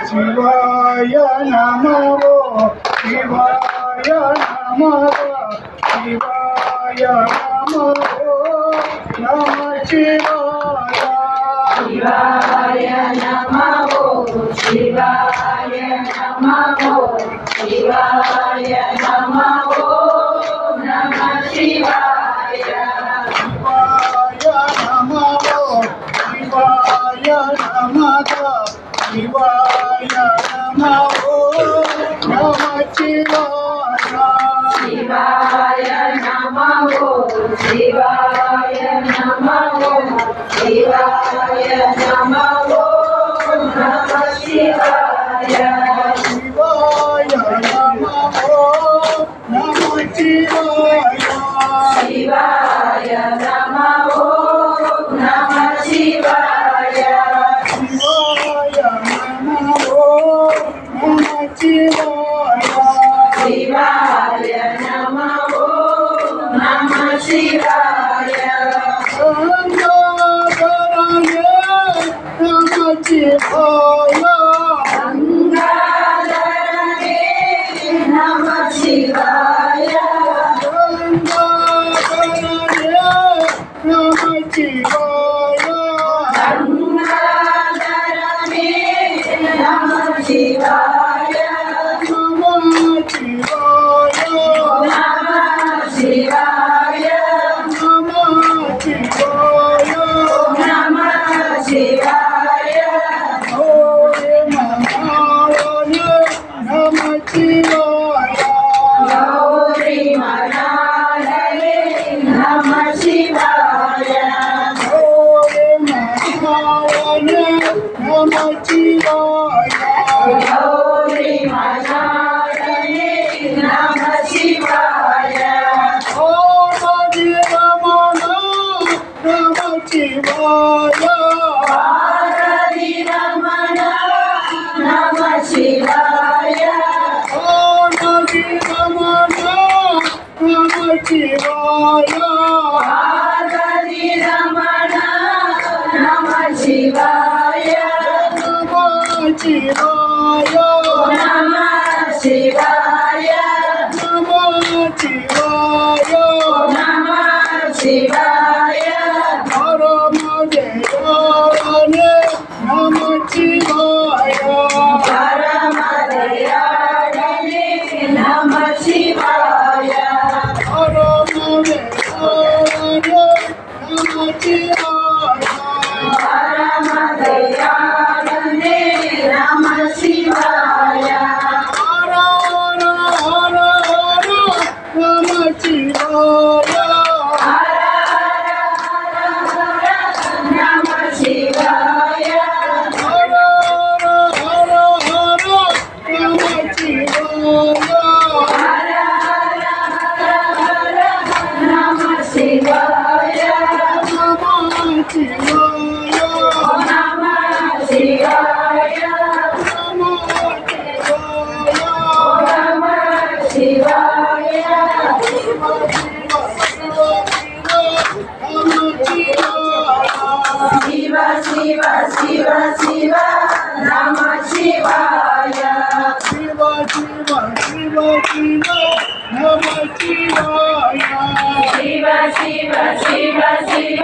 శివాయ నమో శివాయ నమో శివాయ నమో నమ శివాయ శివాయ నమో శివాయ నమో శివాయ నమో నమ శివాయ శివాయ నమో శివాయ నమో శివాయ నమో నమ శివాయ శివాయ నమో శివాయ నమో శివాయ నమో నమ శివాయ శివాయ నమో నమ శివాయ శివాయ నమో నమ శివాయ శివాయ నమో నమ శివాయ శివాయ నమో నమ శివాయ గంగాధరాయ నమ శివాయ గంగాధరనే నమ శివాయ గంగాధరాయ నమ శివాయ గంగాధరనే నమ శివాయ నమ శివాయ నమ శివాయ నమ శివాయ నమ శివాయ ఓరే మహావన నమ శివాయ గౌరీ మనాలయే నమ శివాయ ఓరే మహావన నమ శివాయ గౌరీ మనాలయే నమ శివాయ ఓమది రమణ నమ శివాయ పార్వతీ రమణ నమ శివాయ ఓమది రమణ నమ శివాయ పార్వతీ రమణ నమ శివాయ నమ శివాయ నమ శివాయ నమ శివాయ నమ శివాయ పరమదేవానే నమ శివాయ పరమదయాళనే నమ శివాయ పరమదేవానే నమ శివాయ పరమదయాళనే నమ శివాయ హర హర హర హర నమ శివాయ హర నమ శివాయ హర హర హర నమ శివాయ హర నమ శివాయ నమ శివాయ నమ శివాయ నమ శివాయ నమ శివాయ శివ శివ శివ శివ నమ శివాయ శివ శివ శివ శివ నమ శివాయ శివ శివ శివ శివ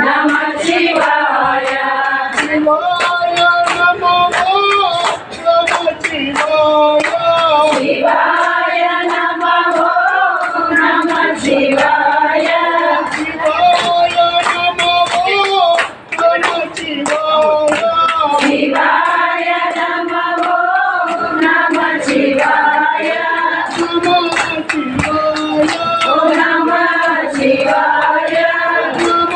నమ శివాయ శివాయ నమో నమ శివాయ శివాయ నమో నమ శివాయ శివాయ నమో నమ శివాయ శివాయ నమో నమ శివాయ నమ శివాయ నమ శివాయ నమ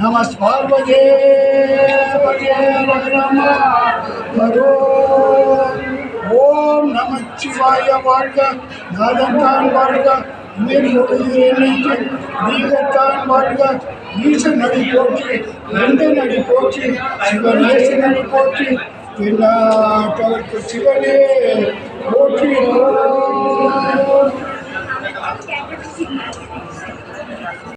நம பார்வதே ஓம் நமச்சிவாய வாழ்க. நாதத்தான் வாழ்க. நீங்கத்தான் வாழ்க. ஈசன் நடி போற்றி, எந்த நடி போற்றி, சிவநேச நடி போற்றி, எல்லாத்தவர்க்கு சிவனே போற்றி.